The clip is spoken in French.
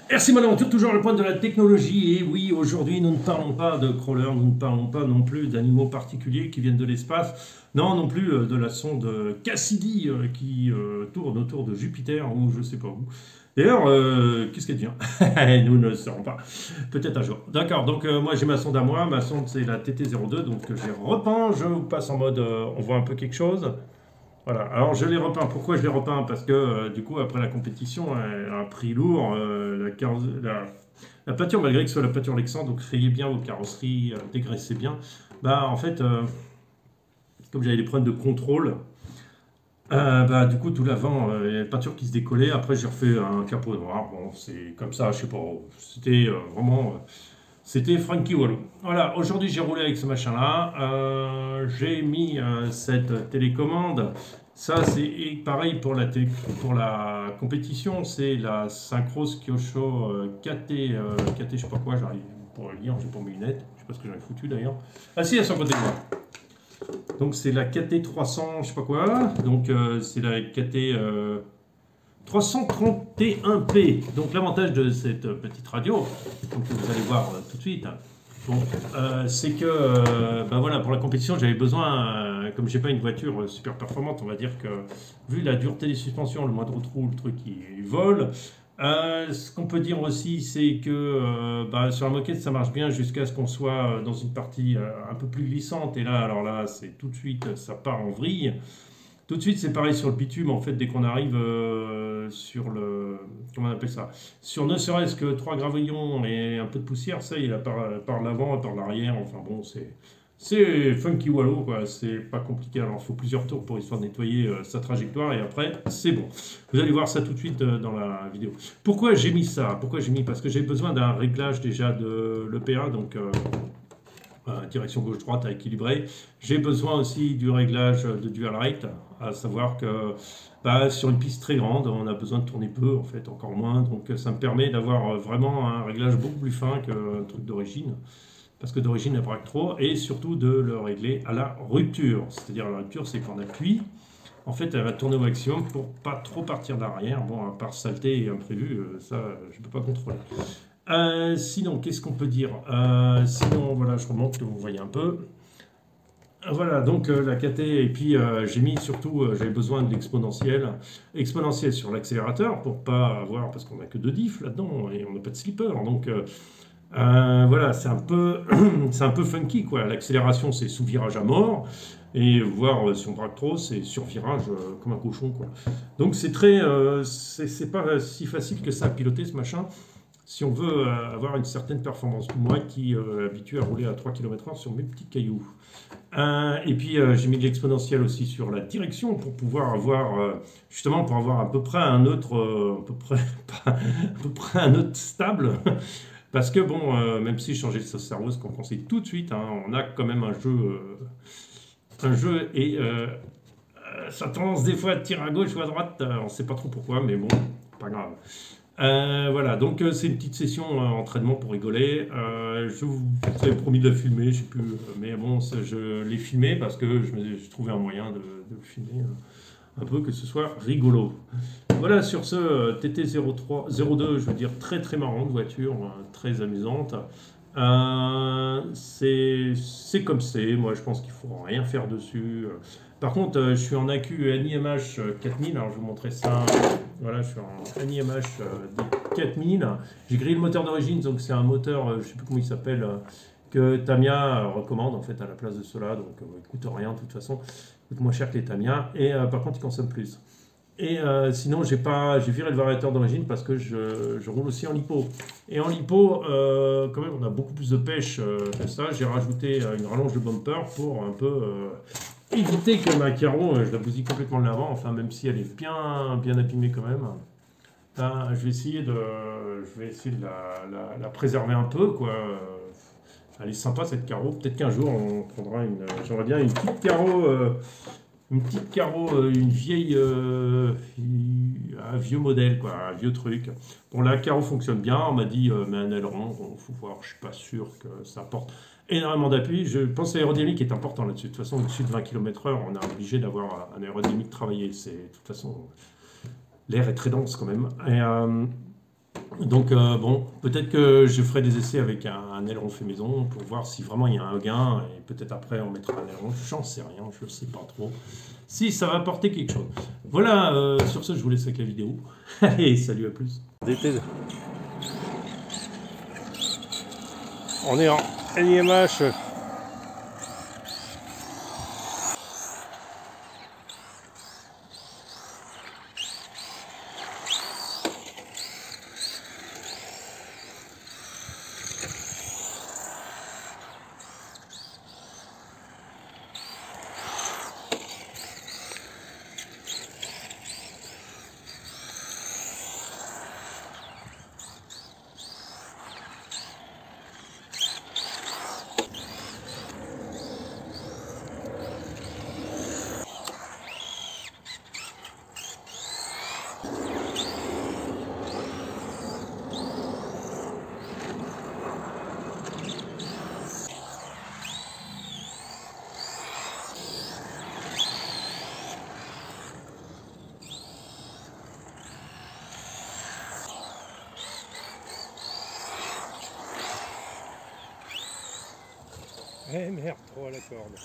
Merci mon aventure, toujours le point de la technologie. Et oui, aujourd'hui, nous ne parlons pas de crawlers, nous ne parlons pas non plus d'animaux particuliers qui viennent de l'espace. Non, non plus de la sonde Cassidy qui tourne autour de Jupiter ou je sais pas où. D'ailleurs, qu'est-ce qu'elle devient? Nous ne le saurons pas. Peut-être un jour. D'accord, donc moi j'ai ma sonde à moi. Ma sonde c'est la TT02, donc j'ai repeint. Je vous passe en mode on voit un peu quelque chose. Voilà, alors je l'ai repeint. Pourquoi je l'ai repeint? Parce que du coup, après la compétition, elle a un prix lourd. La peinture, malgré que ce soit la peinture Lexan, donc rayez bien vos carrosseries, dégraissez bien. Bah, en fait, comme j'avais des problèmes de contrôle, bah, du coup, tout l'avant, il y a la peinture qui se décollait. Après, j'ai refait un capot noir. Bon, c'est comme ça, je sais pas. C'était vraiment. C'était Frankie Wallo. Voilà, aujourd'hui j'ai roulé avec ce machin-là. J'ai mis cette télécommande. Ça, c'est pareil pour pour la compétition. C'est la Synchros Kyosho KT, KT, je sais pas quoi, j'arrive pour le lire, j'ai pas mes lunettes. Je sais pas ce que j'avais foutu d'ailleurs. Ah si, elle sont à côté de moi. Donc c'est la KT 300, je sais pas quoi. Donc c'est la KT 331p. Donc l'avantage de cette petite radio, donc vous allez voir tout de suite, bon, c'est que ben voilà, pour la compétition, j'avais besoin, comme j'ai pas une voiture super performante, on va dire que vu la dureté des suspensions, le moindre trou, le truc il vole. Ce qu'on peut dire aussi, c'est que bah, sur la moquette, ça marche bien jusqu'à ce qu'on soit dans une partie un peu plus glissante. Et là, alors là, c'est tout de suite, ça part en vrille. Tout de suite, c'est pareil sur le bitume. En fait, dès qu'on arrive sur le. Comment on appelle ça? Sur ne serait-ce que trois gravillons et un peu de poussière, ça, il a par l'avant, par l'arrière. Enfin bon, c'est funky wallow, quoi. C'est pas compliqué. Alors, il faut plusieurs tours pour histoire de nettoyer sa trajectoire et après, c'est bon. Vous allez voir ça tout de suite dans la vidéo. Pourquoi j'ai mis ça? Pourquoi j'ai mis? Parce que j'ai besoin d'un réglage déjà de l'EPA, donc. Direction gauche-droite à équilibrer. J'ai besoin aussi du réglage de dual rate, à savoir que bah, sur une piste très grande, on a besoin de tourner peu, en fait, encore moins. Donc ça me permet d'avoir vraiment un réglage beaucoup plus fin qu'un truc d'origine, parce que d'origine, elle braque trop, et surtout de le régler à la rupture. C'est-à-dire la rupture, c'est qu'on appuie, en fait, elle va tourner au maximum pour pas trop partir d'arrière. Bon, à part saleté et imprévu, ça, je ne peux pas contrôler. Sinon, qu'est-ce qu'on peut dire? Sinon, voilà, je remonte que vous voyez un peu. Voilà, donc la KT, et puis j'ai mis surtout, j'avais besoin de l'exponentiel. Exponentiel sur l'accélérateur pour pas avoir, parce qu'on n'a que deux diffs là-dedans et on n'a pas de slipper. Donc voilà, c'est un peu, c'est un peu funky quoi. L'accélération, c'est sous virage à mort. Et voir si on braque trop, c'est sur virage comme un cochon quoi. Donc c'est très, c'est pas si facile que ça à piloter ce machin si on veut avoir une certaine performance. Moi qui est habitué à rouler à 3 km/h sur mes petits cailloux. Et puis j'ai mis de l'exponentiel aussi sur la direction pour pouvoir avoir, justement pour avoir à peu près un autre, à peu près, à peu près un autre stable. Parce que bon, même si je changeais de cerveau, ce qu'on conseille tout de suite, hein, on a quand même un jeu et ça a tendance des fois à tirer à gauche ou à droite, on ne sait pas trop pourquoi, mais bon, pas grave. Voilà, donc c'est une petite session entraînement pour rigoler. Je vous avais promis de la filmer, je sais plus, mais bon, je l'ai filmé parce que je trouvais un moyen de le filmer un peu, que ce soit rigolo. Voilà, sur ce TT02, je veux dire très très marrante voiture, très amusante. C'est comme c'est, moi je pense qu'il ne faut rien faire dessus. Par contre, je suis en AQ NIMH 4000, alors je vais vous montrer ça. Voilà, je suis en NIMH 4000. J'ai grillé le moteur d'origine, donc c'est un moteur, je ne sais plus comment il s'appelle, que Tamiya recommande en fait à la place de cela, donc il ne coûte rien de toute façon, il coûte moins cher que les Tamiya, et par contre il consomme plus. Et sinon, j'ai viré le variateur d'origine parce que je roule aussi en lipo. Et en lipo, quand même, on a beaucoup plus de pêche que ça. J'ai rajouté une rallonge de bumper pour un peu éviter que ma carreau, je la bousille complètement de l'avant. Enfin, même si elle est bien abîmée quand même. Je vais essayer de la préserver un peu, quoi. Elle est sympa cette carreau. Peut-être qu'un jour, on prendra une. J'aimerais bien une petite carreau. Une petite carreau, une vieille, un vieux modèle, quoi, un vieux truc. Bon, la carreau fonctionne bien, on m'a dit, mais un aileron, bon, faut voir, je suis pas sûr que ça apporte énormément d'appui. Je pense que l'aérodynamique est important là-dessus. De toute façon, au-dessus de 20 km/h, on est obligé d'avoir un aérodynamique travaillé. De toute façon, l'air est très dense quand même. Et, Donc bon, peut-être que je ferai des essais avec un aileron fait maison pour voir si vraiment il y a un gain et peut-être après on mettra un aileron, j'en sais rien, je ne sais pas trop. Si ça va apporter quelque chose. Voilà, sur ce je vous laisse avec la vidéo. Allez, salut, à plus. On est en NIMH. Eh merde, trop à la corde.